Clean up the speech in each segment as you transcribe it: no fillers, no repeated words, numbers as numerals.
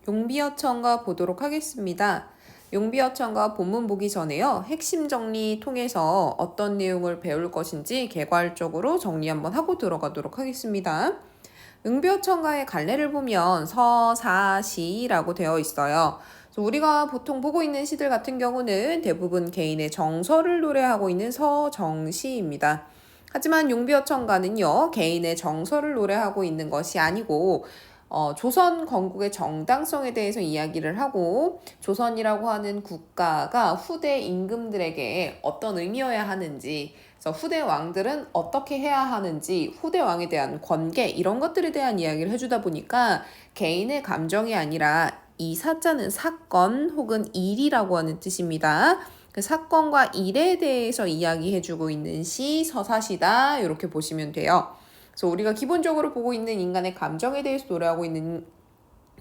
용비어천가 보도록 하겠습니다. 용비어천가 본문 보기 전에요. 핵심 정리 통해서 어떤 내용을 배울 것인지 개괄적으로 정리 한번 하고 들어가도록 하겠습니다. 용비어천가의 갈래를 보면 서사시라고 되어 있어요. 우리가 보통 보고 있는 시들 같은 경우는 대부분 개인의 정서를 노래하고 있는 서정시입니다. 하지만 용비어천가는요, 개인의 정서를 노래하고 있는 것이 아니고 조선 건국의 정당성에 대해서 이야기를 하고 조선이라고 하는 국가가 후대 임금들에게 어떤 의미여야 하는지, 그래서 후대 왕들은 어떻게 해야 하는지, 후대 왕에 대한 권계 이런 것들에 대한 이야기를 해주다 보니까 개인의 감정이 아니라 이 사자는 사건 혹은 일이라고 하는 뜻입니다. 그 사건과 일에 대해서 이야기해주고 있는 시 서사시다 이렇게 보시면 돼요. 그래서 우리가 기본적으로 보고 있는 인간의 감정에 대해서 노래하고 있는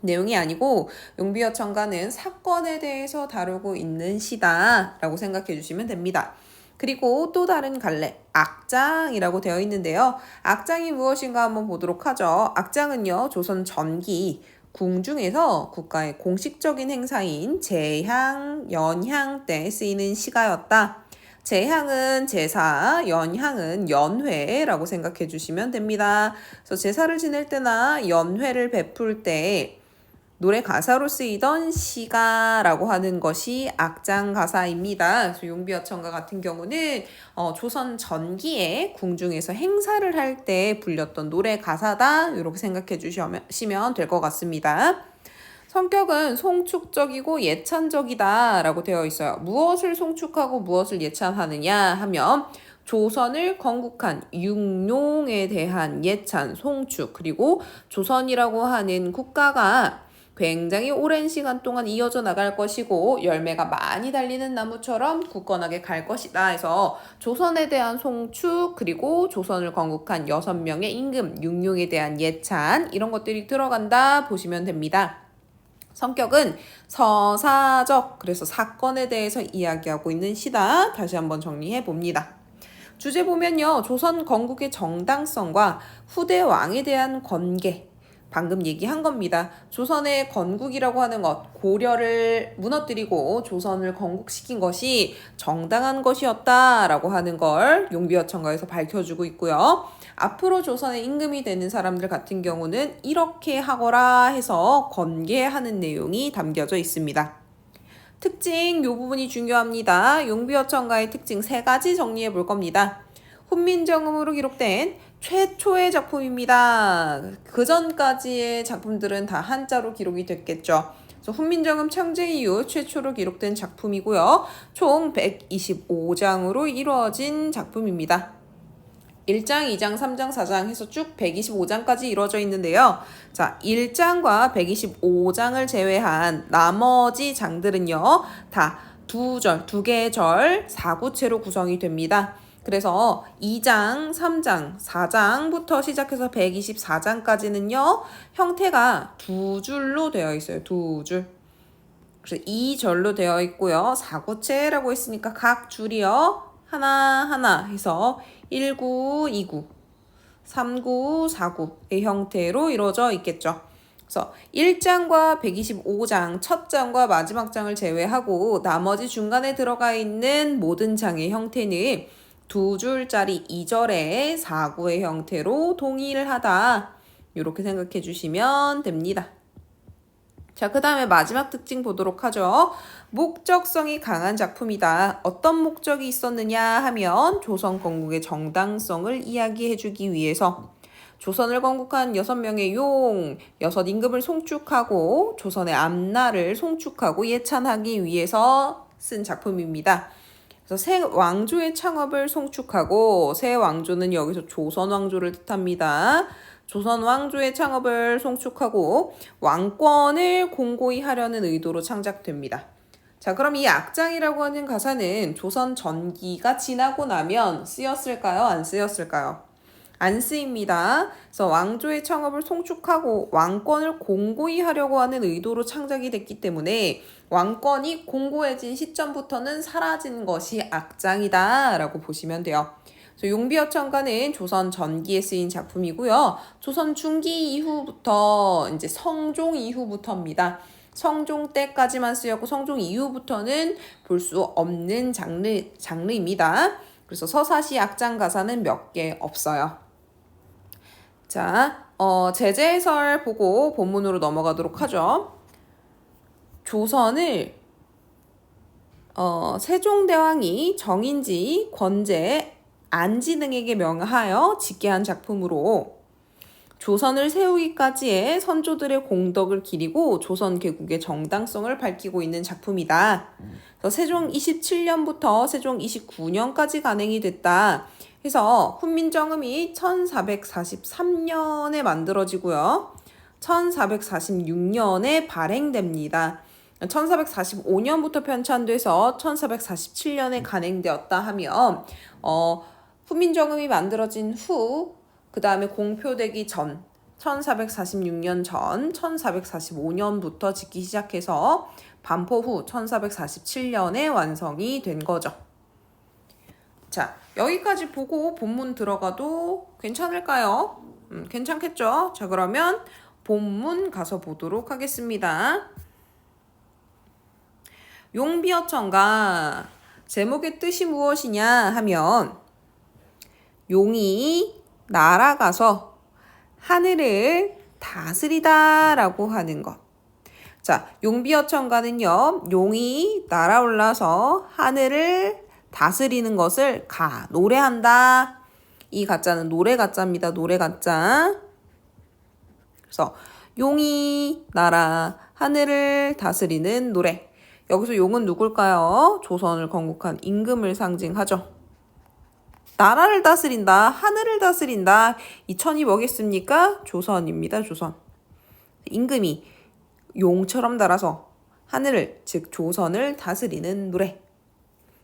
내용이 아니고 용비어천가는 사건에 대해서 다루고 있는 시다라고 생각해 주시면 됩니다. 그리고 또 다른 갈래, 악장이라고 되어 있는데요. 악장이 무엇인가 한번 보도록 하죠. 악장은요, 조선 전기 궁중에서 국가의 공식적인 행사인 제향, 연향 때 쓰이는 시가였다. 제향은 제사, 연향은 연회라고 생각해 주시면 됩니다. 그래서 제사를 지낼 때나 연회를 베풀 때 노래 가사로 쓰이던 시가라고 하는 것이 악장 가사입니다. 그래서 용비어천가 같은 경우는 조선 전기에 궁중에서 행사를 할 때 불렸던 노래 가사다 이렇게 생각해 주시면 될 것 같습니다. 성격은 송축적이고 예찬적이다 라고 되어 있어요. 무엇을 송축하고 무엇을 예찬하느냐 하면 조선을 건국한 육룡에 대한 예찬, 송축, 그리고 조선이라고 하는 국가가 굉장히 오랜 시간 동안 이어져 나갈 것이고 열매가 많이 달리는 나무처럼 굳건하게 갈 것이다 해서 조선에 대한 송축, 그리고 조선을 건국한 6명의 임금, 육룡에 대한 예찬 이런 것들이 들어간다 보시면 됩니다. 성격은 서사적, 그래서 사건에 대해서 이야기하고 있는 시다. 다시 한번 정리해 봅니다. 주제 보면요, 조선 건국의 정당성과 후대 왕에 대한 권계, 방금 얘기한 겁니다. 조선의 건국이라고 하는 것, 고려를 무너뜨리고 조선을 건국시킨 것이 정당한 것이었다라고 하는 걸 용비어천가에서 밝혀주고 있고요. 앞으로 조선의 임금이 되는 사람들 같은 경우는 이렇게 하거라 해서 권계하는 내용이 담겨져 있습니다. 특징, 이 부분이 중요합니다. 용비어천가의 특징 3가지 정리해 볼 겁니다. 훈민정음으로 기록된 최초의 작품입니다. 그 전까지의 작품들은 다 한자로 기록이 됐겠죠. 그래서 훈민정음 창제 이후 최초로 기록된 작품이고요. 총 125장으로 이루어진 작품입니다. 1장, 2장, 3장, 4장 해서 쭉 125장까지 이루어져 있는데요. 자, 1장과 125장을 제외한 나머지 장들은요, 다 두 개의 절, 4구체로 구성이 됩니다. 그래서 2장, 3장, 4장부터 시작해서 124장까지는요, 형태가 2줄로 되어 있어요. 2줄. 그래서 2절로 되어 있고요. 4구체라고 했으니까 각 줄이요, 하나하나 해서 1구, 2구, 3구, 4구의 형태로 이루어져 있겠죠. 그래서 1장과 125장, 첫 장과 마지막 장을 제외하고 나머지 중간에 들어가 있는 모든 장의 형태는 2줄짜리 2절의 4구의 형태로 동일하다. 이렇게 생각해 주시면 됩니다. 자, 그 다음에 마지막 특징 보도록 하죠. 목적성이 강한 작품이다. 어떤 목적이 있었느냐 하면 조선 건국의 정당성을 이야기해주기 위해서 조선을 건국한 6명의 용, 6임금을 송축하고 조선의 앞날을 송축하고 예찬하기 위해서 쓴 작품입니다. 그래서 새 왕조의 창업을 송축하고, 새 왕조는 여기서 조선 왕조를 뜻합니다. 조선 왕조의 창업을 송축하고 왕권을 공고히 하려는 의도로 창작됩니다. 자, 그럼 이 악장이라고 하는 가사는 조선 전기가 지나고 나면 쓰였을까요? 안 쓰였을까요? 안 쓰입니다. 그래서 왕조의 창업을 송축하고 왕권을 공고히 하려고 하는 의도로 창작이 됐기 때문에 왕권이 공고해진 시점부터는 사라진 것이 악장이다 라고 보시면 돼요. 그래서 용비어천가는 조선 전기에 쓰인 작품이고요. 조선 중기 이후부터 이제 성종 이후부터입니다. 성종 때까지만 쓰였고 성종 이후부터는 볼 수 없는 장르입니다. 그래서 서사시 악장 가사는 몇 개 없어요. 자, 제재해설 보고 본문으로 넘어가도록 하죠. 조선을 세종대왕이 정인지, 권제, 안지 등에게 명하여 짓게 한 작품으로 조선을 세우기까지의 선조들의 공덕을 기리고 조선 개국의 정당성을 밝히고 있는 작품이다. 그래서 세종 27년부터 세종 29년까지 간행이 됐다. 해서 훈민정음이 1443년에 만들어지고요. 1446년에 발행됩니다. 1445년부터 편찬돼서 1447년에 간행되었다 하면 훈민정음이 만들어진 후 그 다음에 공표되기 전 1446년 전 1445년부터 짓기 시작해서 반포 후 1447년에 완성이 된 거죠. 자, 여기까지 보고 본문 들어가도 괜찮을까요? 괜찮겠죠? 자, 그러면 본문 가서 보도록 하겠습니다. 용비어천가 제목의 뜻이 무엇이냐 하면 용이 날아가서 하늘을 다스리다 라고 하는 것. 자, 용비어천가는요, 용이 날아올라서 하늘을 다스리는 것을 노래한다. 이 가짜는 노래 가짜입니다. 노래 가짜. 그래서 용이 날아 하늘을 다스리는 노래. 여기서 용은 누굴까요? 조선을 건국한 임금을 상징하죠. 나라를 다스린다, 하늘을 다스린다. 이 천이 뭐겠습니까? 조선입니다. 조선. 임금이 용처럼 날아서 하늘을, 즉 조선을 다스리는 노래.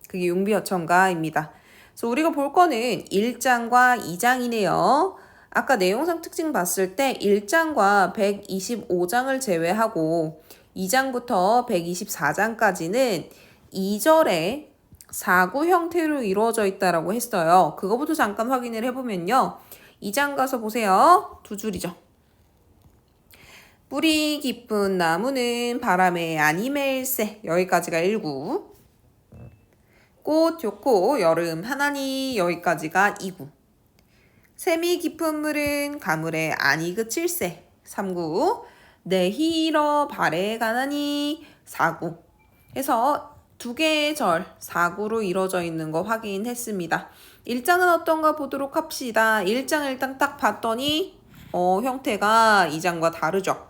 그게 용비어천가입니다. 그래서 우리가 볼 거는 1장과 2장이네요. 아까 내용상 특징 봤을 때 1장과 125장을 제외하고 2장부터 124장까지는 2절에 사구 형태로 이루어져 있다라고 했어요. 그거부터 잠깐 확인을 해보면요. 2장 가서 보세요. 두 줄이죠. 뿌리 깊은 나무는 바람에 아니매일세. 여기까지가 1구. 꽃 좋고 여름 하나니. 여기까지가 2구. 샘이 깊은 물은 가물에 아니 그칠세. 3구. 내히러 발에 가나니. 4구. 해서 두 개의 절, 4구로 이루어져 있는 거 확인했습니다. 1장은 어떤가 보도록 합시다. 1장 일단 딱 봤더니 형태가 2장과 다르죠.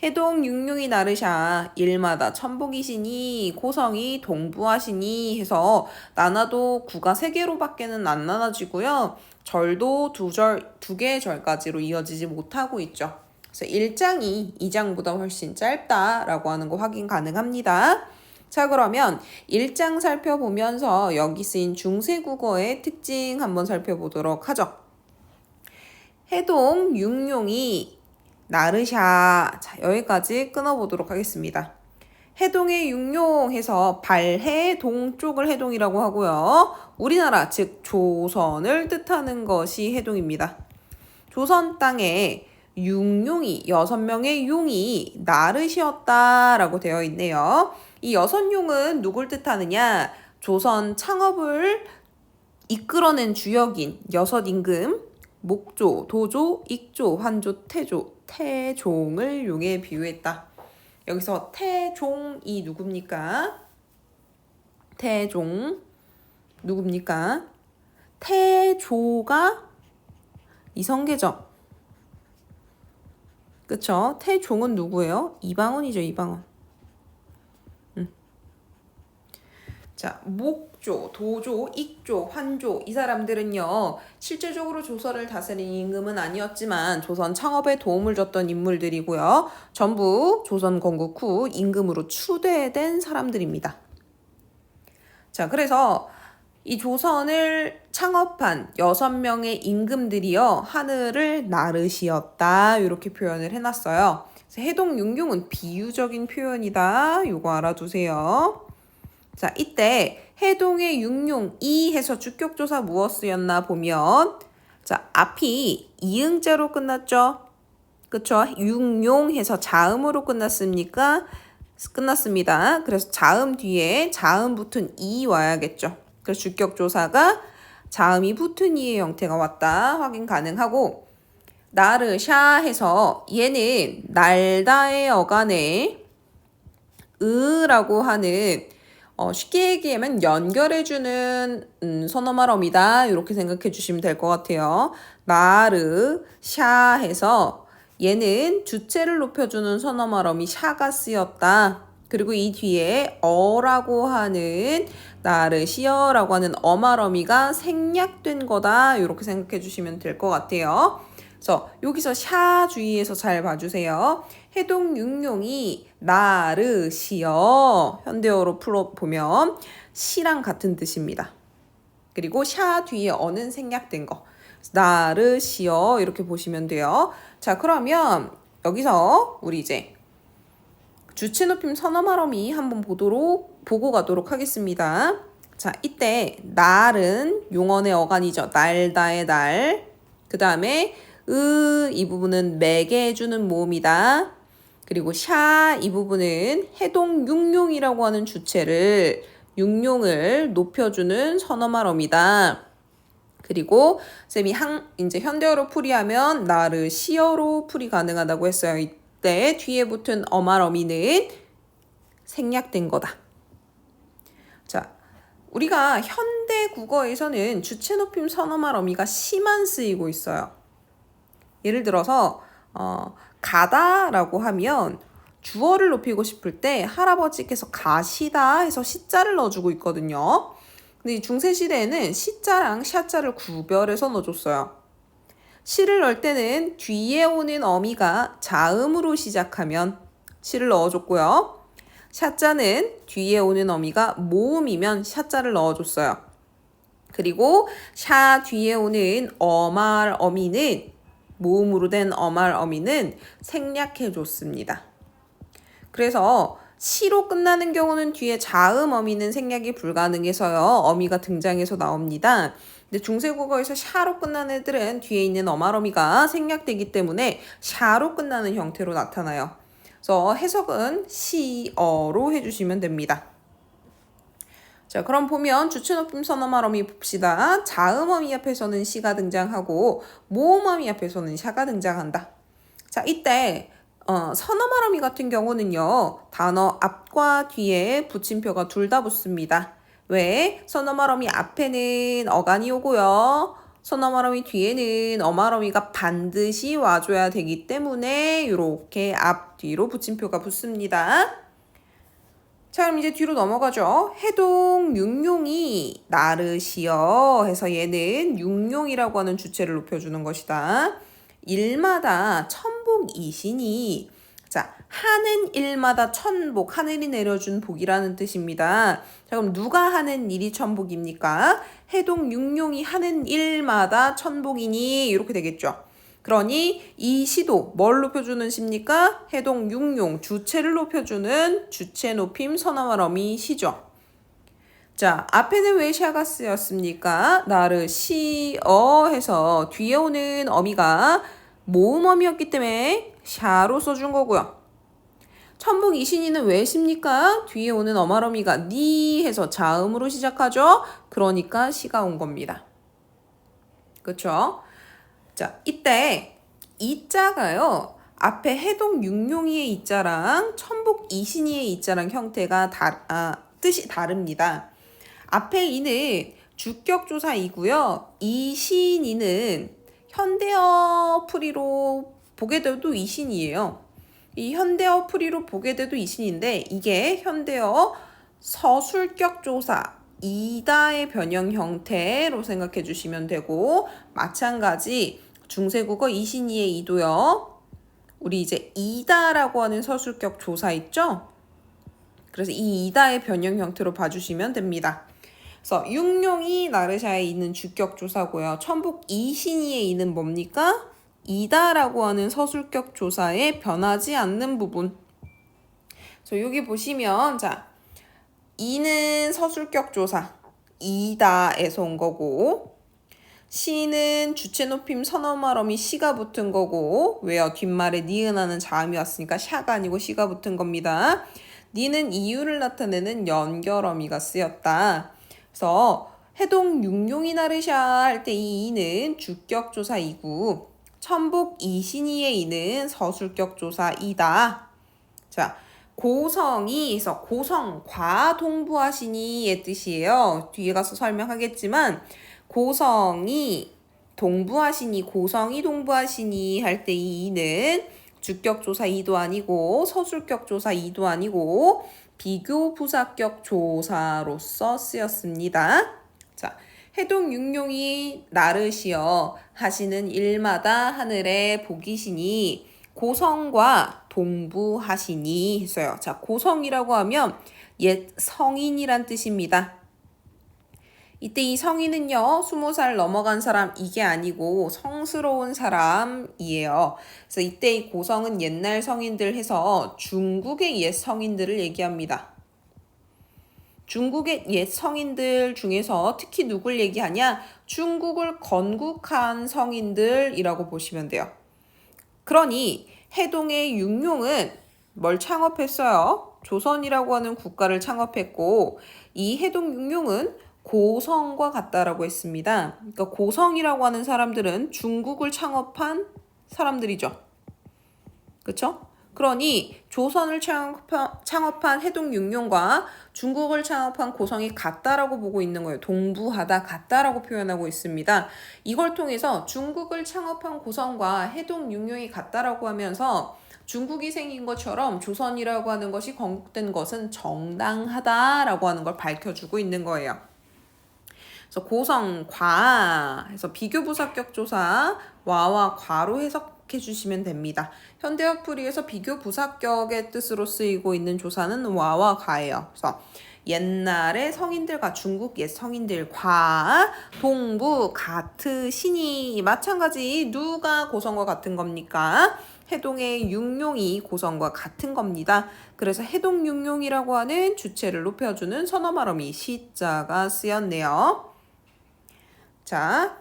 해동 육룡이 나르샤 일마다 천복이시니 고성이 동부하시니 해서 나눠도 구가 3개로밖에는 안 나눠지고요. 절도 두 개의 절까지로 이어지지 못하고 있죠. 그래서 1장이 2장보다 훨씬 짧다라고 하는 거 확인 가능합니다. 자, 그러면 1장 살펴보면서 여기 쓰인 중세국어의 특징 한번 살펴보도록 하죠. 해동 육룡이 나르샤. 자, 여기까지 끊어보도록 하겠습니다. 해동의 육룡 해서 발해 동쪽을 해동이라고 하고요. 우리나라 즉 조선을 뜻하는 것이 해동입니다. 조선 땅에 육룡이 6명의 용이 나르시었다라고 되어 있네요. 이 6용은 누굴 뜻하느냐? 조선 창업을 이끌어낸 주역인 6임금 목조, 도조, 익조, 환조, 태종을 용에 비유했다. 여기서 태종이 누굽니까? 태종 누굽니까? 태조가 이성계죠. 그쵸? 태종은 누구예요? 이방원이죠. 이방원. 자, 목조, 도조, 익조, 환조 이 사람들은요. 실제적으로 조선을 다스린 임금은 아니었지만 조선 창업에 도움을 줬던 인물들이고요. 전부 조선 건국 후 임금으로 추대된 사람들입니다. 자, 그래서 이 조선을 창업한 6명의 임금들이요. 하늘을 나르시었다. 이렇게 표현을 해놨어요. 해동 육룡은 비유적인 표현이다. 요거 알아두세요. 자, 이때 해동의 육룡 이 해서 주격조사 무엇 쓰였나 보면 자, 앞이 이응자로 끝났죠. 그쵸? 육룡해서 자음으로 끝났습니다. 그래서 자음 뒤에 자음 붙은 이 와야겠죠. 그래서 주격조사가 자음이 붙은 이의 형태가 왔다 확인 가능하고 나르샤 해서 얘는 날다의 어간에 으라고 하는 쉽게 얘기하면 연결해주는 선어말어미다 이렇게 생각해 주시면 될 것 같아요. 나르샤 해서 얘는 주체를 높여주는 선어말어미 샤가 쓰였다. 그리고 이 뒤에 어라고 하는 나르시어라고 하는 어말어미가 생략된 거다 이렇게 생각해 주시면 될 것 같아요. 그래서 여기서 샤 주의해서 잘 봐주세요. 해동 육룡이 나르시어 현대어로 풀어보면 시랑 같은 뜻입니다. 그리고 샤 뒤에 어는 생략된 거 나르시어 이렇게 보시면 돼요. 자, 그러면 여기서 우리 이제 주체 높임 선어말어미 한번 보고 가도록 하겠습니다. 자, 이때 날은 용언의 어간이죠. 날다의 날. 그 다음에 이 부분은 매게 해주는 모음이다. 그리고 샤 이 부분은 해동 육룡이라고 하는 주체를 육룡을 높여주는 선어말어미다. 그리고 쌤이 이제 현대어로 풀이하면 나르시어로 풀이 가능하다고 했어요. 이때 뒤에 붙은 어말어미는 생략된 거다. 자, 우리가 현대 국어에서는 주체 높임 선어말어미가 시만 쓰이고 있어요. 예를 들어서 가다라고 하면 주어를 높이고 싶을 때 할아버지께서 가시다 해서 시자를 넣어주고 있거든요. 근데 중세시대에는 시자랑 샤자를 구별해서 넣어줬어요. 시를 넣을 때는 뒤에 오는 어미가 자음으로 시작하면 시를 넣어줬고요. 샤자는 뒤에 오는 어미가 모음이면 샤자를 넣어줬어요. 그리고 샤 뒤에 오는 어말 어미는 모음으로 된 어말 어미는 생략해 줬습니다. 그래서 시로 끝나는 경우는 뒤에 자음 어미는 생략이 불가능해서요. 어미가 등장해서 나옵니다. 근데 중세국어에서 샤로 끝나는 애들은 뒤에 있는 어말 어미가 생략되기 때문에 샤로 끝나는 형태로 나타나요. 그래서 해석은 시어로 해주시면 됩니다. 자, 그럼 보면 주체 높임 선어말어미 봅시다. 자음어미 앞에서는 시가 등장하고 모음어미 앞에서는 샤가 등장한다. 자, 이때 선어말어미 같은 경우는요. 단어 앞과 뒤에 붙임표가 둘 다 붙습니다. 왜? 선어말어미 앞에는 어간이 오고요. 선어말어미 뒤에는 어말어미가 반드시 와줘야 되기 때문에 이렇게 앞뒤로 붙임표가 붙습니다. 자, 그럼 이제 뒤로 넘어가죠. 해동 육룡이 나르시어 해서 얘는 육룡이라고 하는 주체를 높여주는 것이다. 일마다 천복이시니 자, 하는 일마다 천복, 하늘이 내려준 복이라는 뜻입니다. 자, 그럼 누가 하는 일이 천복입니까? 해동 육룡이 하는 일마다 천복이니 이렇게 되겠죠. 그러니 이 시도 뭘 높여주는 시입니까? 해동 육룡 주체를 높여주는 주체 높임 선어말어미 시죠. 자, 앞에는 왜 샤가 쓰였습니까? 나르시어 해서 뒤에 오는 어미가 모음어미였기 때문에 샤로 써준 거고요. 천복 이신이는 왜 시입니까? 뒤에 오는 어말어미가 니 해서 자음으로 시작하죠. 그러니까 시가 온 겁니다. 그렇죠? 자, 이때 이자가요. 앞에 해동 육룡이의 이자랑 천복 이신이의 이자랑 형태가 뜻이 다릅니다. 앞에 이는 주격조사이고요. 이신이는 현대어 풀이로 보게 돼도 이신이에요. 이 현대어 풀이로 보게 돼도 이신인데 이게 현대어 서술격조사 이다의 변형 형태로 생각해 주시면 되고 마찬가지 중세국어 이신이의 이도요. 우리 이제 이다라고 하는 서술격 조사 있죠? 그래서 이 이다의 변형 형태로 봐주시면 됩니다. 그래서 육룡이 나르샤에 있는 주격 조사고요. 천복 이신이에 있는 뭡니까? 이다라고 하는 서술격 조사에 변하지 않는 부분. 그래서 여기 보시면 자 이는 서술격 조사 이다에서 온 거고, 시는 주체 높임 선어말어미 시가 붙은 거고, 왜요? 뒷말에 니은하는 자음이 왔으니까 샤가 아니고 시가 붙은 겁니다. 니는 이유를 나타내는 연결어미가 쓰였다. 그래서 해동 육룡이 나르샤 할 때 이 이는 주격 조사 이고, 천복 이신이의 이는 서술격 조사 이다. 자, 고성이에서 고성 과동부하시니의 뜻이에요. 뒤에 가서 설명하겠지만, 고성이 동부하시니, 고성이 동부하시니 할 때 이 이는 주격 조사 이도 아니고 서술격 조사 이도 아니고 비교 부사격 조사로서 쓰였습니다. 자, 해동 육룡이 나르시어 하시는 일마다 하늘에 복이시니 고성과 동부하시니 했어요. 자, 고성이라고 하면 옛 성인이란 뜻입니다. 이때 이 성인은요, 20살 넘어간 사람 이게 아니고 성스러운 사람이에요. 그래서 이때 이 고성은 옛날 성인들 해서 중국의 옛 성인들을 얘기합니다. 중국의 옛 성인들 중에서 특히 누굴 얘기하냐? 중국을 건국한 성인들이라고 보시면 돼요. 그러니 해동의 육룡은 뭘 창업했어요? 조선이라고 하는 국가를 창업했고, 이 해동 육룡은 고성과 같다라고 했습니다. 그러니까 고성이라고 하는 사람들은 중국을 창업한 사람들이죠. 그렇죠? 그러니 조선을 창업한 해동 육룡과 중국을 창업한 고성이 같다라고 보고 있는 거예요. 동부하다, 같다라고 표현하고 있습니다. 이걸 통해서 중국을 창업한 고성과 해동 육룡이 같다라고 하면서 중국이 생긴 것처럼 조선이라고 하는 것이 건국된 것은 정당하다라고 하는 걸 밝혀주고 있는 거예요. 그래서 고성, 과 해서 비교부사격 조사 와와 과로 해석해 주시면 됩니다. 현대어 풀이에서 비교부사격의 뜻으로 쓰이고 있는 조사는 와와 과예요. 그래서 옛날의 성인들과 중국 옛 성인들과 동부 같으시니 마찬가지 누가 고성과 같은 겁니까? 해동의 육룡이 고성과 같은 겁니다. 그래서 해동 육룡이라고 하는 주체를 높여주는 선어말어미 시자가 쓰였네요. 자,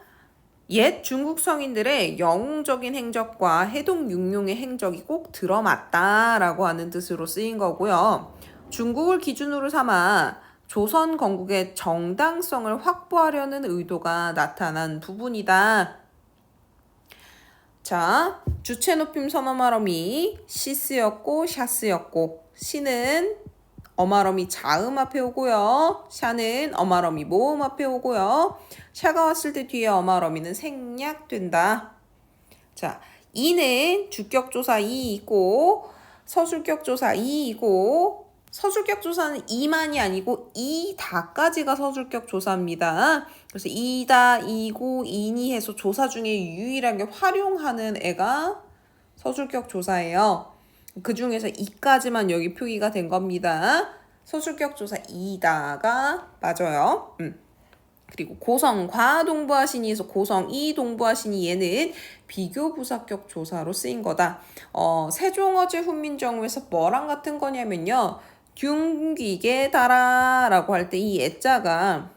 옛 중국 성인들의 영웅적인 행적과 해동 육룡의 행적이 꼭 들어맞다라고 하는 뜻으로 쓰인 거고요. 중국을 기준으로 삼아 조선 건국의 정당성을 확보하려는 의도가 나타난 부분이다. 자, 주체 높임 선어말어미 시 쓰였고 샤 쓰였고, 시는 어말어미 자음 앞에 오고요. 샤는 어말어미 모음 앞에 오고요. 샤가 왔을 때 뒤에 어말어미는 생략된다. 자, 이는 주격조사 이이고 서술격조사 이이고, 서술격조사는 이만이 아니고 이다까지가 서술격조사입니다. 그래서 이다, 이고, 이니 해서 조사 중에 유일하게 활용하는 애가 서술격조사예요. 그 중에서 이까지만 여기 표기가 된 겁니다. 서술격 조사 이다가 맞아요. 그리고 고성 과동부하시니에서 고성 이동부하시니 얘는 비교부사격 조사로 쓰인 거다. 세종어제 훈민정음에서 뭐랑 같은 거냐면요. 균기게 달아라고 할 때 이 애자가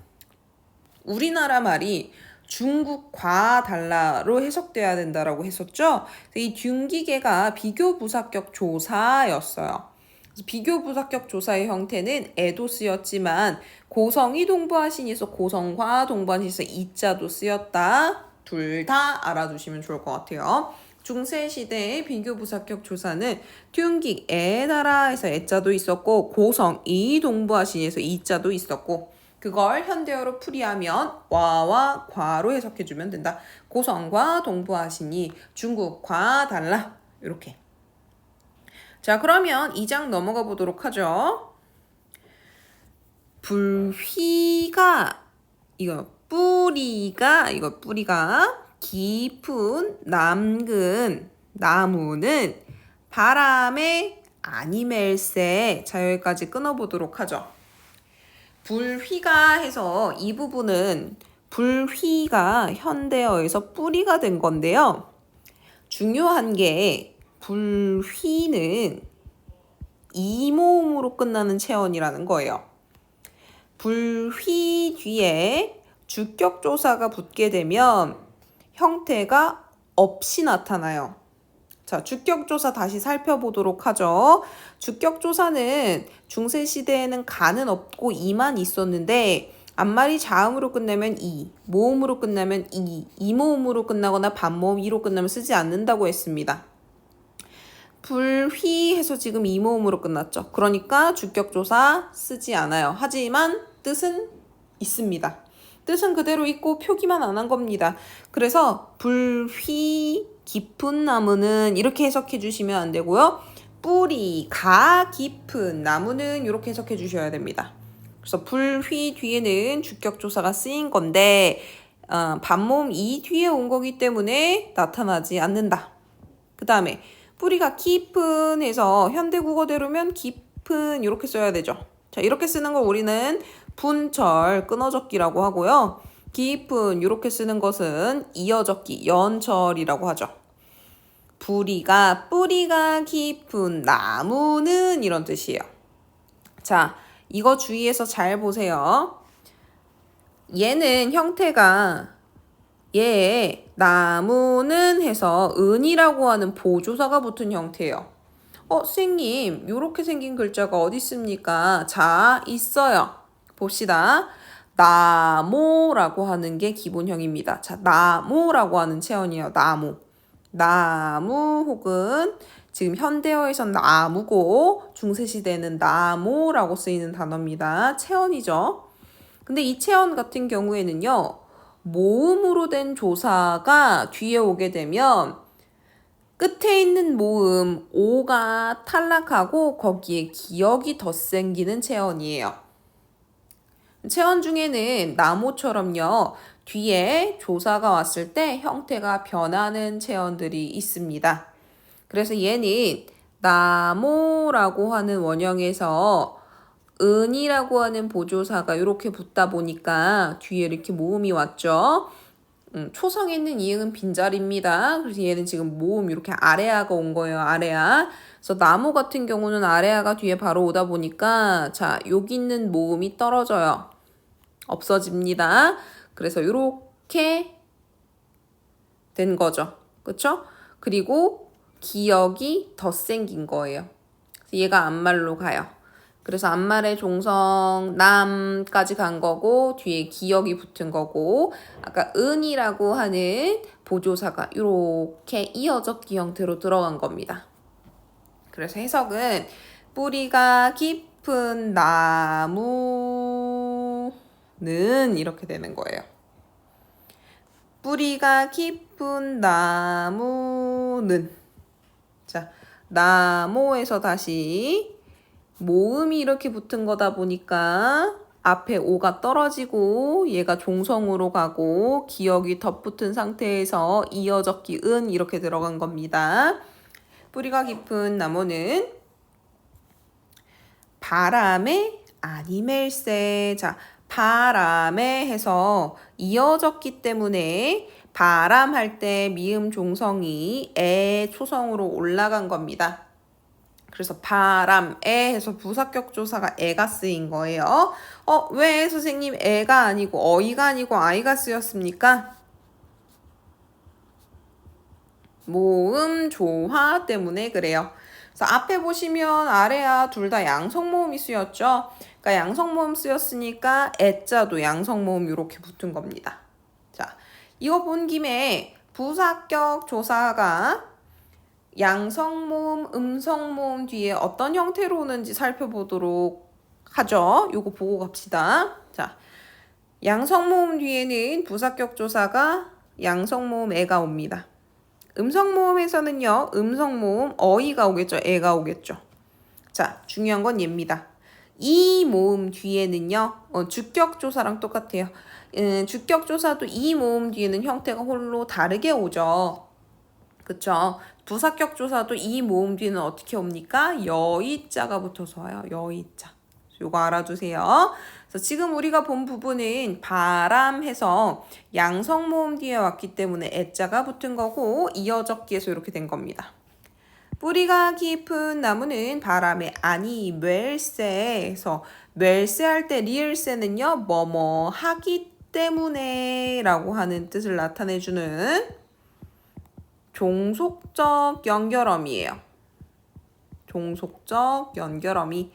우리나라 말이 중국과 달라로 해석돼야 된다라고 했었죠. 이 균기계가 비교부사격 조사였어요. 비교부사격 조사의 형태는 에도 쓰였지만 고성이 동부하시니에서 고성과 동부하시니에서 이자도 쓰였다. 둘 다 알아두시면 좋을 것 같아요. 중세시대의 비교부사격 조사는 튠기에 달아에서 애자도 있었고 고성이 동부하시니에서 이자도 있었고, 그걸 현대어로 풀이하면 와와 과로 해석해주면 된다. 고성과 동부하시니 중국과 달라. 이렇게. 자, 그러면 2장 넘어가 보도록 하죠. 불휘가 이거 뿌리가 깊은 남근 나무는 바람에 아니멜세. 자, 여기까지 끊어보도록 하죠. 불휘가 해서 이 부분은 불휘가 현대어에서 뿌리가 된 건데요. 중요한 게 불휘는 이모음으로 끝나는 체언이라는 거예요. 불휘 뒤에 주격조사가 붙게 되면 형태가 없이 나타나요. 자, 주격조사 다시 살펴보도록 하죠. 주격조사는 중세시대에는 가는 없고 이만 있었는데 앞말이 자음으로 끝나면 이, 모음으로 끝나면 이모음으로 끝나거나 반모음 이로 끝나면 쓰지 않는다고 했습니다. 불휘해서 지금 이모음으로 끝났죠. 그러니까 주격조사 쓰지 않아요. 하지만 뜻은 있습니다. 뜻은 그대로 있고 표기만 안 한 겁니다. 그래서 불휘 깊은 나무는 이렇게 해석해 주시면 안 되고요. 뿌리가 깊은 나무는 이렇게 해석해 주셔야 됩니다. 그래서 불휘 뒤에는 주격조사가 쓰인 건데 반모음 이 뒤에 온 거기 때문에 나타나지 않는다. 그 다음에 뿌리가 깊은 해서 현대국어대로면 깊은 이렇게 써야 되죠. 자, 이렇게 쓰는 걸 우리는 분철, 끊어적기라고 하고요. 깊은 이렇게 쓰는 것은 이어적기, 연철이라고 하죠. 뿌리가 깊은 나무는 이런 뜻이에요. 자, 이거 주의해서 잘 보세요. 얘는 형태가 얘에 나무는 해서 은이라고 하는 보조사가 붙은 형태예요. 선생님, 요렇게 생긴 글자가 어디 있습니까? 자, 있어요. 봅시다. 나모라고 하는 게 기본형입니다. 자, 나모라고 하는 체언이에요. 나무 혹은 지금 현대어에선 나무고 중세시대에는 나모라고 쓰이는 단어입니다. 체언이죠. 근데 이 체언 같은 경우에는요. 모음으로 된 조사가 뒤에 오게 되면 끝에 있는 모음 오가 탈락하고 거기에 기역이 덧생기는 체언이에요. 체언 중에는 나모처럼요. 뒤에 조사가 왔을 때 형태가 변하는 체언들이 있습니다. 그래서 얘는 나모라고 하는 원형에서 은이라고 하는 보조사가 이렇게 붙다 보니까 뒤에 이렇게 모음이 왔죠. 초성에 있는 이응은 빈자리입니다. 그래서 얘는 지금 모음 이렇게 아래아가 온 거예요. 아래아. 그래서 나무 같은 경우는 아래아가 뒤에 바로 오다 보니까 자, 여기 있는 모음이 떨어져요. 없어집니다. 그래서 이렇게 된 거죠. 그쵸? 그리고 기역이 덧생긴 거예요. 얘가 앞말로 가요. 그래서 앞말의 종성 남까지 간 거고 뒤에 기역이 붙은 거고 아까 은이라고 하는 보조사가 이렇게 이어적기 형태로 들어간 겁니다. 그래서 해석은 뿌리가 깊은 나무는 이렇게 되는 거예요. 뿌리가 깊은 나무는 자, 나무에서 다시 모음이 이렇게 붙은 거다 보니까 앞에 오가 떨어지고 얘가 종성으로 가고 기역이 덧붙은 상태에서 이어적기 은 이렇게 들어간 겁니다. 뿌리가 깊은 나무는 바람에 아니멜세. 자, 바람에 해서 이어졌기 때문에 바람 할 때 미음 종성이 에 초성으로 올라간 겁니다. 그래서 바람에 해서 부사격 조사가 에가 쓰인 거예요. 왜 선생님 에가 아니고 어이가 아니고 아이가 쓰였습니까? 모음 조화 때문에 그래요. 그래서 앞에 보시면 아래야 둘 다 양성모음이 쓰였죠. 그러니까 양성모음 쓰였으니까 애자도 양성모음 이렇게 붙은 겁니다. 자, 이거 본 김에 부사격 조사가 양성모음, 음성모음 뒤에 어떤 형태로 오는지 살펴보도록 하죠. 요거 보고 갑시다. 자, 양성모음 뒤에는 부사격 조사가 양성모음 애가 옵니다. 음성모음에서는요. 음성모음 어이가 오겠죠. 애가 오겠죠. 자, 중요한 건 얘입니다. 이 모음 뒤에는요. 주격조사랑 똑같아요. 주격조사도 이 모음 뒤에는 형태가 홀로 다르게 오죠. 그쵸? 부사격 조사도 이 모음 뒤는 어떻게 옵니까? 여의자가 붙어서 와요. 여의자. 요거 알아두세요. 그래서 지금 우리가 본 부분은 바람해서 양성 모음 뒤에 왔기 때문에 애자가 붙은 거고 이어적기에서 이렇게 된 겁니다. 뿌리가 깊은 나무는 바람에 아니 멸세해서 멸세할 때 리을세는요 뭐뭐 하기 때문에 라고 하는 뜻을 나타내주는 종속적 연결어미예요. 종속적 연결어미.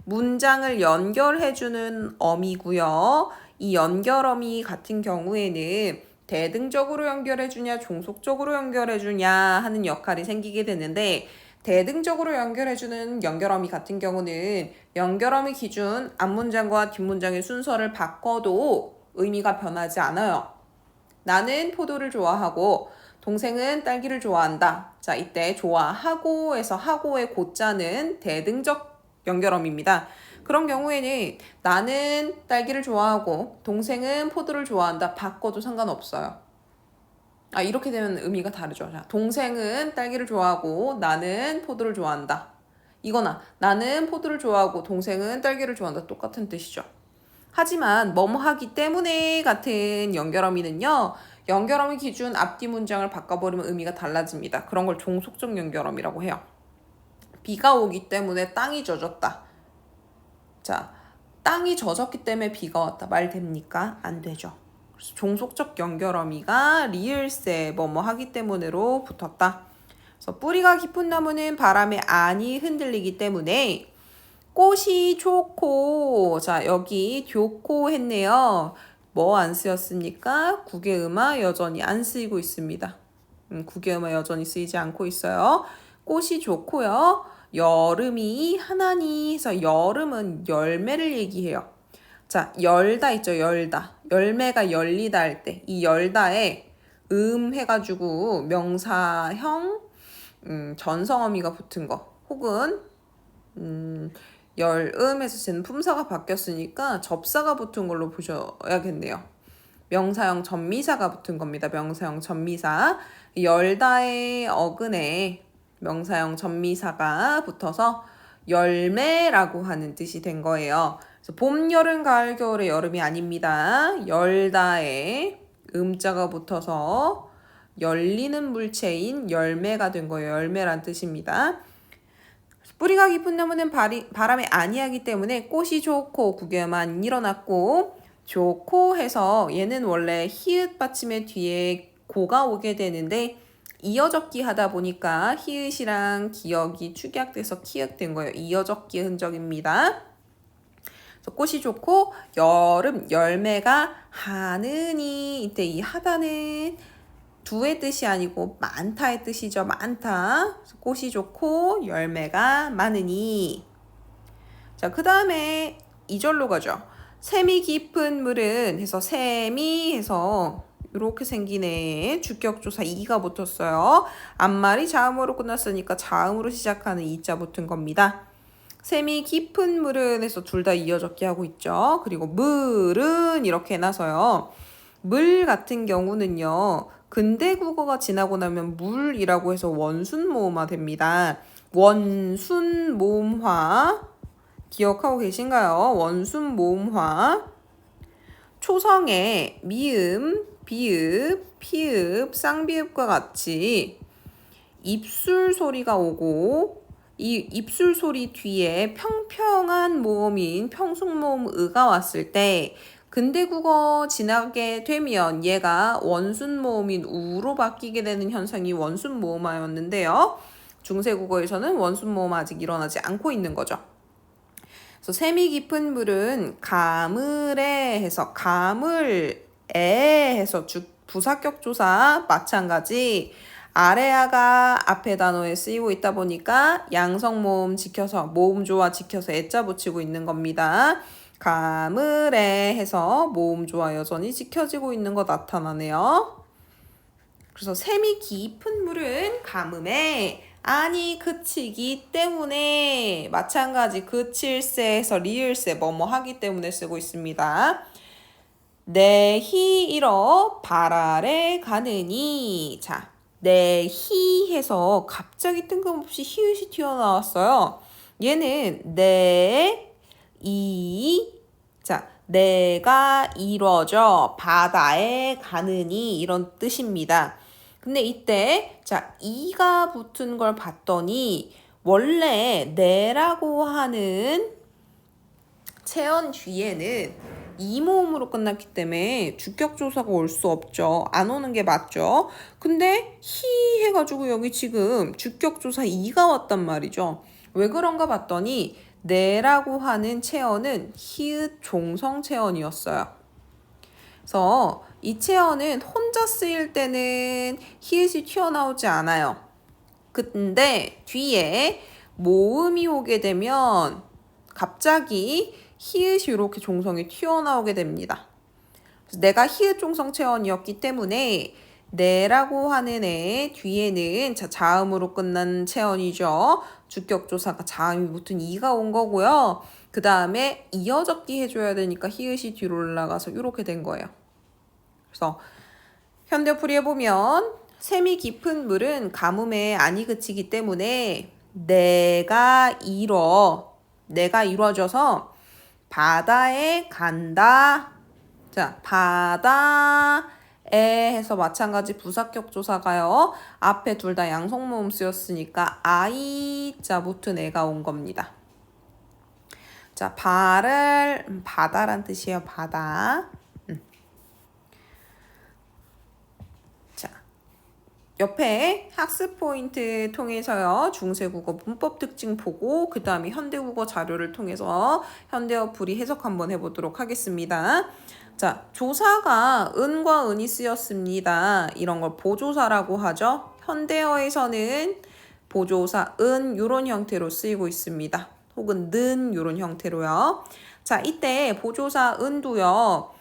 문장을 연결해주는 어미고요. 이 연결어미 같은 경우에는 대등적으로 연결해주냐 종속적으로 연결해주냐 하는 역할이 생기게 되는데 대등적으로 연결해주는 연결어미 같은 경우는 연결어미 기준 앞문장과 뒷문장의 순서를 바꿔도 의미가 변하지 않아요. 나는 포도를 좋아하고 동생은 딸기를 좋아한다. 자, 이때 좋아하고에서 하고의 고자는 대등적 연결어미입니다. 그런 경우에는 나는 딸기를 좋아하고 동생은 포도를 좋아한다. 바꿔도 상관없어요. 이렇게 되면 의미가 다르죠. 자, 동생은 딸기를 좋아하고 나는 포도를 좋아한다. 이거나 나는 포도를 좋아하고 동생은 딸기를 좋아한다. 똑같은 뜻이죠. 하지만 뭐뭐 하기 때문에 같은 연결어미는요. 연결어미 기준 앞뒤 문장을 바꿔버리면 의미가 달라집니다. 그런 걸 종속적 연결어미라고 해요. 비가 오기 때문에 땅이 젖었다. 자, 땅이 젖었기 때문에 비가 왔다. 말 됩니까? 안 되죠. 그래서 종속적 연결어미가 리을세 뭐뭐 하기 때문에로 붙었다. 그래서 뿌리가 깊은 나무는 바람에 안이 흔들리기 때문에 꽃이 좋고, 자, 여기 좋고 했네요. 뭐 안 쓰였습니까? 국외음화 여전히 안 쓰이고 있습니다. 국외음화 여전히 쓰이지 않고 있어요. 꽃이 좋고요. 여름이 하나니 해서 여름은 열매를 얘기해요. 자, 열다 있죠, 열다. 열매가 열리다 할 때 이 열다에 해가지고 명사형 전성어미가 붙은 거 혹은 열음에서 지금 품사가 바뀌었으니까 접사가 붙은 걸로 보셔야겠네요. 명사형 전미사가 붙은 겁니다. 명사형 전미사. 열다의 어근에 명사형 전미사가 붙어서 열매라고 하는 뜻이 된 거예요. 그래서 봄, 여름, 가을, 겨울의 여름이 아닙니다. 열다에 음자가 붙어서 열리는 물체인 열매가 된 거예요. 열매란 뜻입니다. 뿌리가 깊은 나무는 바람에 아니하기 때문에 꽃이 좋고 구겨만 일어났고 좋고 해서 얘는 원래 히읗 받침의 뒤에 고가 오게 되는데 이어적기 하다 보니까 히읗이랑 기역이 축약돼서 키읔된 거예요. 이어적기 흔적입니다. 그래서 꽃이 좋고 여름 열매가 하느니 이때 이 하다는 두의 뜻이 아니고 많다의 뜻이죠. 많다. 꽃이 좋고 열매가 많으니. 자, 그 다음에 2절로 가죠. 샘이 깊은 물은 해서 샘이 해서 이렇게 생기네. 주격조사 이가 붙었어요. 앞말이 자음으로 끝났으니까 자음으로 시작하는 이자 붙은 겁니다. 샘이 깊은 물은 해서 둘 다 이어적기 하고 있죠. 그리고 물은 이렇게 해놔서요. 물 같은 경우는요. 근대 국어가 지나고 나면 물이라고 해서 원순 모음화 됩니다. 원순 모음화 기억하고 계신가요? 원순 모음화 초성에 미음, 비읍, 피읍, 쌍비읍과 같이 입술 소리가 오고 이 입술 소리 뒤에 평평한 모음인 평속 모음 의가 왔을 때 근대 국어 지나게 되면 얘가 원순 모음인 우로 바뀌게 되는 현상이 원순 모음화였는데요. 중세 국어에서는 원순 모음 아직 일어나지 않고 있는 거죠. 그래서 샘이 깊은 물은 가물에 해서 가물에 해서 부사격 조사 마찬가지 아래아가 앞에 단어에 쓰이고 있다 보니까 양성 모음 지켜서 모음 조화 지켜서 애자 붙이고 있는 겁니다. 가물에 해서 모음 조화 여전히 지켜지고 있는 거 나타나네요. 그래서 샘이 깊은 물은 가뭄에 아니 그치기 때문에 마찬가지 그칠세에서 리을세 뭐뭐 하기 때문에 쓰고 있습니다. 내히 이러 발 아래 가느니 자 내히 해서 갑자기 뜬금없이 히읗이 튀어나왔어요. 얘는 자 내가 이뤄져 바다에 가느니 이런 뜻입니다. 근데 이때 자 이가 붙은 걸 봤더니 원래 내라고 하는 체언 뒤에는 이 모음으로 끝났기 때문에 주격조사가 올 수 없죠. 안 오는 게 맞죠. 근데 히 해가지고 여기 지금 주격조사 이가 왔단 말이죠. 왜 그런가 봤더니 내라고 하는 체언은 히읗 종성 체언이었어요. 그래서 이 체언은 혼자 쓰일 때는 히읗이 튀어나오지 않아요. 근데 뒤에 모음이 오게 되면 갑자기 히읗이 이렇게 종성이 튀어나오게 됩니다. 그래서 내가 히읗 종성 체언이었기 때문에 내라고 하는 애 뒤에는 자음으로 끝난 체언이죠. 주격조사가 자음이 붙은 이가 온 거고요. 그 다음에 이어접기 해줘야 되니까 히읗이 뒤로 올라가서 이렇게 된 거예요. 그래서 현대풀이 해보면 샘이 깊은 물은 가뭄에 안이 그치기 때문에 내가 이루어져서 바다에 간다. 자, 바다에 해서 마찬가지 부사격 조사가요. 앞에 둘 다 양성모음 쓰였으니까 아이자 붙은 애가 온 겁니다. 자, 바다란 뜻이에요. 바다. 자, 옆에 학습 포인트 통해서요. 중세국어 문법 특징 보고 그 다음에 현대국어 자료를 통해서 현대어풀이 해석 한번 해보도록 하겠습니다. 자, 조사가 은과 은이 쓰였습니다. 이런 걸 보조사라고 하죠. 현대어에서는 보조사 은 이런 형태로 쓰이고 있습니다. 혹은 는 이런 형태로요. 자, 이때 보조사 은도요.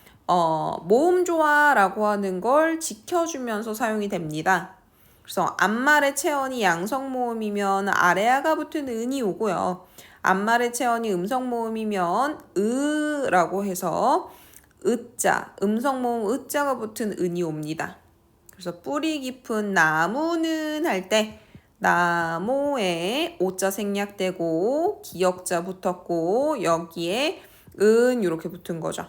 모음조화라고 하는 걸 지켜주면서 사용이 됩니다. 그래서 앞말의 체언이 양성모음이면 아래아가 붙은 은이 오고요. 앞말의 체언이 음성모음이면 으라고 해서 으자, 음성모음 으자가 붙은 은이 옵니다. 그래서 뿌리 깊은 나무는 할 때 나무에 오자 생략되고 기역자 붙었고 여기에 은 이렇게 붙은 거죠.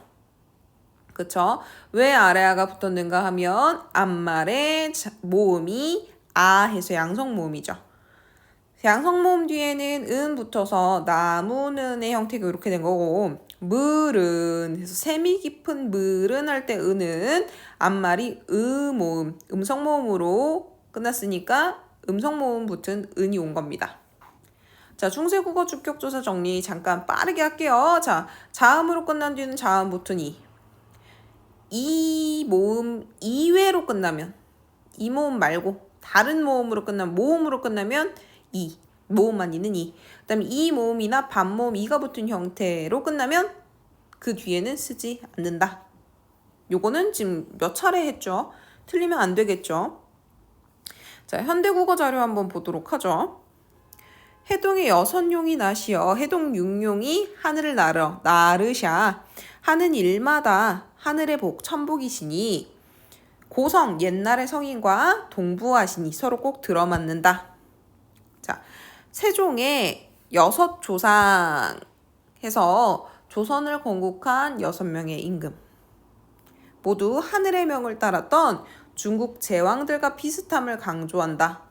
그쵸? 왜 아래아가 붙었는가 하면 앞말의 모음이 아 해서 양성모음이죠. 양성모음 뒤에는 은 붙어서 나무는의 형태가 이렇게 된 거고 물은 해서 샘이 깊은 물은 할 때 은은 앞말이 모음, 음성모음으로 끝났으니까 음성모음 붙은 은이 온 겁니다. 자, 중세국어 주격조사 정리 잠깐 빠르게 할게요. 자, 자음으로 끝난 뒤는 자음 붙은 이 모음 이외로 끝나면 이 모음 말고 다른 모음으로 끝나면 모음으로 끝나면 이 모음만 있는 이 그다음에 이 모음이나 반모음 이가 붙은 형태로 끝나면 그 뒤에는 쓰지 않는다. 요거는 지금 몇 차례 했죠. 틀리면 안 되겠죠. 자, 현대국어 자료 한번 보도록 하죠. 해동의 6용이 나시어 해동 6용이 하늘을 나르샤 하는 일마다 하늘의 복 천복이시니 고성 옛날의 성인과 동부하시니 서로 꼭 들어맞는다. 자, 세종의 6조상 해서 조선을 건국한 6명의 임금 모두 하늘의 명을 따랐던 중국 제왕들과 비슷함을 강조한다.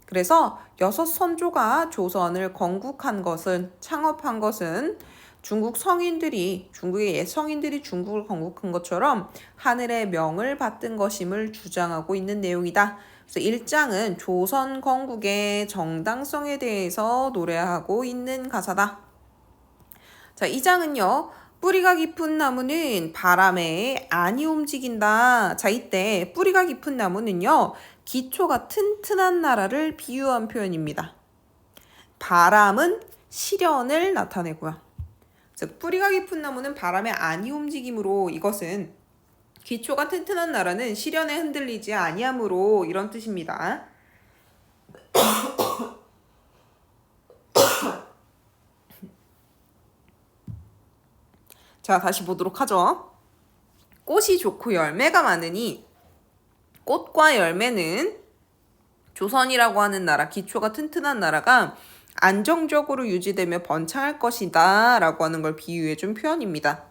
그래서 6선조가 조선을 건국한 것은 창업한 것은 중국의 옛 성인들이 중국을 건국한 것처럼 하늘의 명을 받든 것임을 주장하고 있는 내용이다. 그래서 1장은 조선 건국의 정당성에 대해서 노래하고 있는 가사다. 자, 2장은요. 뿌리가 깊은 나무는 바람에 안이 움직인다. 자, 이때 뿌리가 깊은 나무는요. 기초가 튼튼한 나라를 비유한 표현입니다. 바람은 시련을 나타내고요. 즉 뿌리가 깊은 나무는 바람에 안이 움직이므로 이것은 기초가 튼튼한 나라는 시련에 흔들리지 아니하므로 이런 뜻입니다. 자, 다시 보도록 하죠. 꽃이 좋고 열매가 많으니 꽃과 열매는 조선이라고 하는 나라, 기초가 튼튼한 나라가 안정적으로 유지되며 번창할 것이다 라고 하는 걸 비유해 준 표현입니다.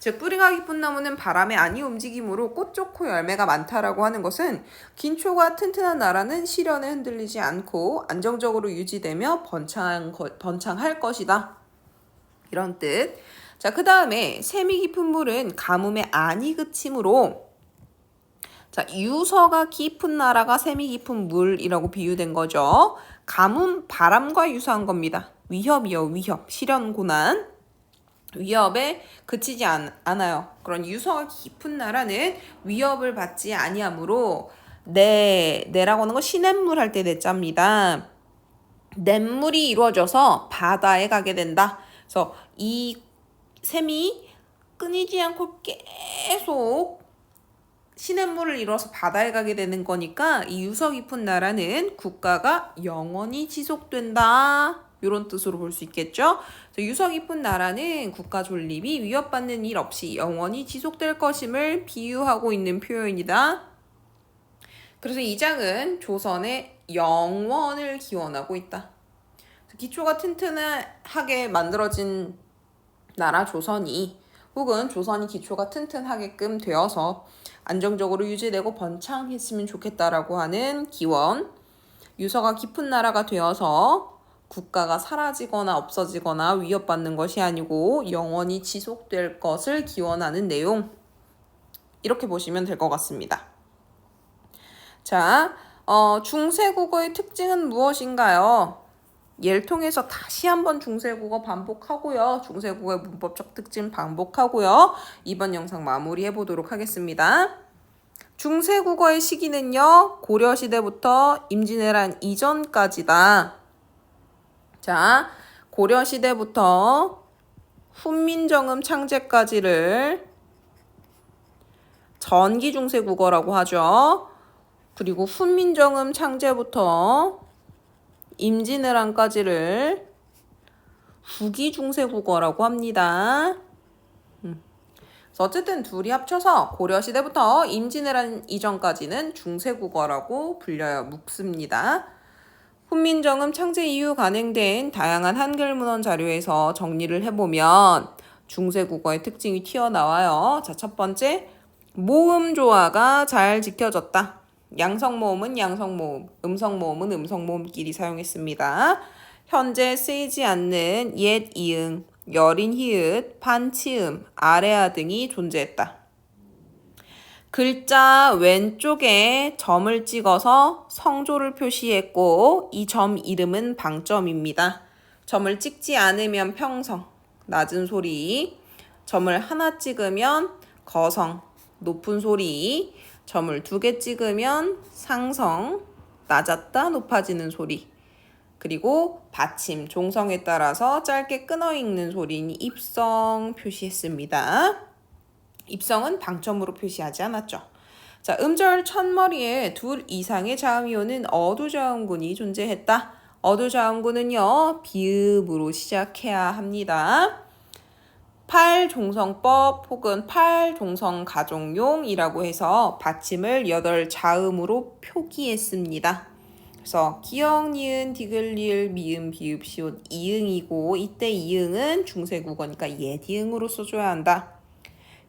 즉 뿌리가 깊은 나무는 바람의 안이 움직임으로 꽃 좋고 열매가 많다라고 하는 것은 긴초가 튼튼한 나라는 시련에 흔들리지 않고 안정적으로 유지되며 번창할 것이다. 이런 뜻. 자, 그 다음에 샘이 깊은 물은 가뭄의 안이 그침으로, 자, 유서가 깊은 나라가 샘이 깊은 물이라고 비유된 거죠. 가뭄, 바람과 유사한 겁니다. 위협이요, 위협. 시련, 고난. 위협에 그치지 않아요. 그런 유서가 깊은 나라는 위협을 받지 아니하므로, 내라고 하는 건 시냇물 할 때 내자입니다. 냇물이 이루어져서 바다에 가게 된다. 그래서 이 샘이 끊이지 않고 계속 시냇물을 이뤄서 바다에 가게 되는 거니까 이 유서 깊은 나라는 국가가 영원히 지속된다. 이런 뜻으로 볼 수 있겠죠. 유서 깊은 나라는 국가 존립이 위협받는 일 없이 영원히 지속될 것임을 비유하고 있는 표현이다. 그래서 이 장은 조선의 영원을 기원하고 있다. 기초가 튼튼하게 만들어진 나라 조선이, 혹은 조선이 기초가 튼튼하게끔 되어서 안정적으로 유지되고 번창했으면 좋겠다라고 하는 기원. 유서가 깊은 나라가 되어서 국가가 사라지거나 없어지거나 위협받는 것이 아니고 영원히 지속될 것을 기원하는 내용. 이렇게 보시면 될 것 같습니다. 자, 중세국어의 특징은 무엇인가요? 예를 통해서 다시 한번 중세국어 반복하고요. 중세국어의 문법적 특징 반복하고요. 이번 영상 마무리해 보도록 하겠습니다. 중세국어의 시기는요, 고려시대부터 임진왜란 이전까지다. 자, 고려시대부터 훈민정음 창제까지를 전기중세국어라고 하죠. 그리고 훈민정음 창제부터 임진왜란까지를 후기중세국어라고 합니다. 어쨌든 둘이 합쳐서 고려시대부터 임진왜란 이전까지는 중세국어라고 불려요. 묵습니다. 훈민정음 창제 이후 간행된 다양한 한글 문헌 자료에서 정리를 해보면 중세국어의 특징이 튀어나와요. 자, 첫 번째, 모음 조화가 잘 지켜졌다. 양성모음은 양성모음, 음성모음은 음성모음끼리 사용했습니다. 현재 쓰이지 않는 옛 이응, 여린 히읗, 반치음, 아래아 등이 존재했다. 글자 왼쪽에 점을 찍어서 성조를 표시했고 이 점 이름은 방점입니다. 점을 찍지 않으면 평성, 낮은 소리, 점을 하나 찍으면 거성, 높은 소리, 점을 2개 찍으면 상성, 낮았다, 높아지는 소리. 그리고 받침, 종성에 따라서 짧게 끊어 읽는 소리인 입성 표시했습니다. 입성은 방점으로 표시하지 않았죠. 자, 음절 첫머리에 둘 이상의 자음이 오는 어두자음군이 존재했다. 어두자음군은요, 비읍으로 시작해야 합니다. 팔종성법 혹은 팔종성가족용이라고 해서 받침을 8자음으로 표기했습니다. 그래서 기역, 니은, 디귿, 리을, 미음, 비읍, 시옷, 이응이고 이때 이응은 중세국어니까 예디응으로 써줘야 한다.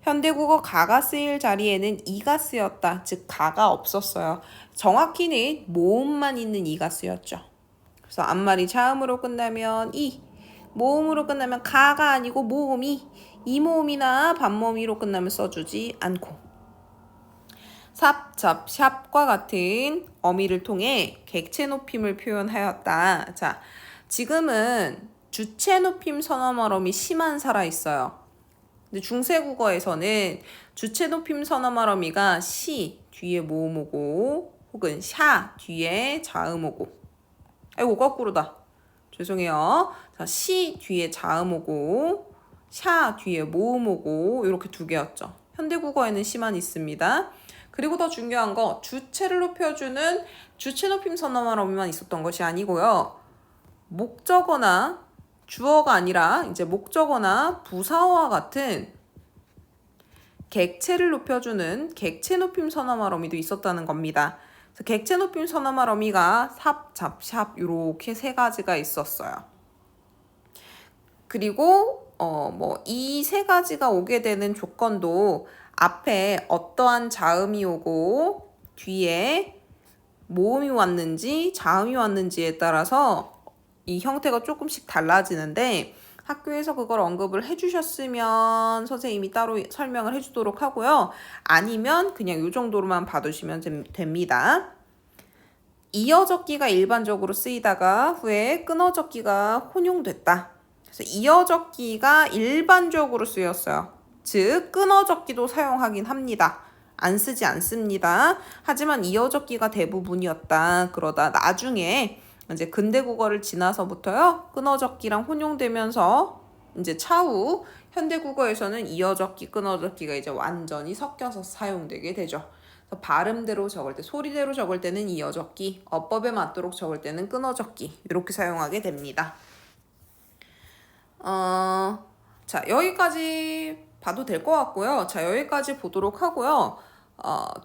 현대국어 가가 쓰일 자리에는 이가 쓰였다. 즉 가가 없었어요. 정확히는 모음만 있는 이가 쓰였죠. 그래서 앞말이 자음으로 끝나면 이, 모음으로 끝나면 가가 아니고 모음이, 이모음이나 반모음이로 끝나면 써주지 않고, 삽, 잡, 샵과 같은 어미를 통해 객체 높임을 표현하였다. 자, 지금은 주체 높임 선어말어미 시만 살아있어요. 근데 중세국어에서는 주체 높임 선어말어미가 시 뒤에 모음 오고 혹은 샤 뒤에 자음 오고, 아이고 거꾸로다. 죄송해요. 자, 시 뒤에 자음 오고 샤 뒤에 모음 오고 이렇게 2개였죠. 현대국어에는 시만 있습니다. 그리고 더 중요한 거, 주체를 높여주는 주체 높임 선어말어미만 있었던 것이 아니고요. 목적어나 주어가 아니라 이제 목적어나 부사어와 같은 객체를 높여주는 객체 높임 선어말어미도 있었다는 겁니다. 그래서 객체 높임 선어말어미가 삽, 잡, 샵 이렇게 3가지가 있었어요. 그리고 이 세 가지가 오게 되는 조건도 앞에 어떠한 자음이 오고 뒤에 모음이 왔는지 자음이 왔는지에 따라서 이 형태가 조금씩 달라지는데 학교에서 그걸 언급을 해주셨으면 선생님이 따로 설명을 해주도록 하고요. 아니면 그냥 이 정도로만 봐두시면 됩니다. 이어적기가 일반적으로 쓰이다가 후에 끊어적기가 혼용됐다. 그래서 이어적기가 일반적으로 쓰였어요. 즉 끊어적기도 사용하긴 합니다. 안 쓰지 않습니다. 하지만 이어적기가 대부분이었다. 그러다 나중에 이제 근대국어를 지나서부터요. 끊어적기랑 혼용되면서 이제 차후 현대국어에서는 이어적기, 끊어적기가 이제 완전히 섞여서 사용되게 되죠. 발음대로 적을 때, 소리대로 적을 때는 이어적기, 어법에 맞도록 적을 때는 끊어적기 이렇게 사용하게 됩니다. 자, 여기까지 봐도 될 것 같고요. 자, 여기까지 보도록 하고요.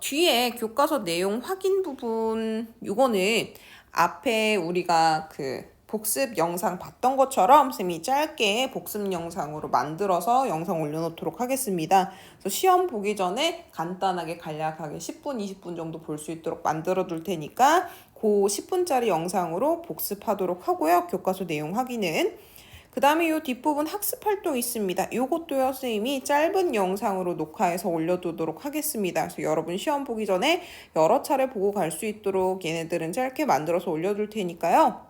뒤에 교과서 내용 확인 부분, 이거는 앞에 우리가 그 복습 영상 봤던 것처럼 쌤이 짧게 복습 영상으로 만들어서 영상 올려놓도록 하겠습니다. 그래서 시험 보기 전에 간단하게 간략하게 10분, 20분 정도 볼 수 있도록 만들어 둘 테니까 그 10분짜리 영상으로 복습하도록 하고요. 교과서 내용 확인은. 그 다음에 이 뒷부분 학습활동 있습니다. 이것도요, 선생님이 짧은 영상으로 녹화해서 올려두도록 하겠습니다. 그래서 여러분 시험 보기 전에 여러 차례 보고 갈 수 있도록 얘네들은 짧게 만들어서 올려둘 테니까요.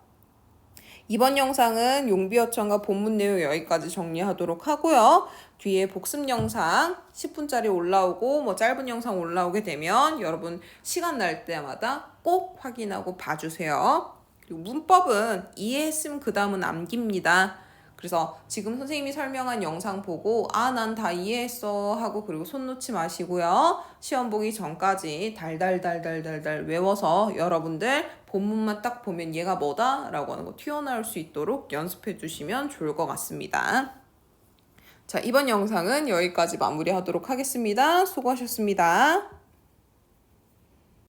이번 영상은 용비어천과 본문 내용 여기까지 정리하도록 하고요. 뒤에 복습 영상 10분짜리 올라오고 짧은 영상 올라오게 되면 여러분 시간 날 때마다 꼭 확인하고 봐주세요. 그리고 문법은 이해했으면 그 다음은 남깁니다. 그래서 지금 선생님이 설명한 영상 보고 난 다 이해했어 하고 그리고 손 놓지 마시고요. 시험 보기 전까지 달달달달달달 외워서 여러분들 본문만 딱 보면 얘가 뭐다? 라고 하는 거 튀어나올 수 있도록 연습해 주시면 좋을 것 같습니다. 자, 이번 영상은 여기까지 마무리하도록 하겠습니다. 수고하셨습니다.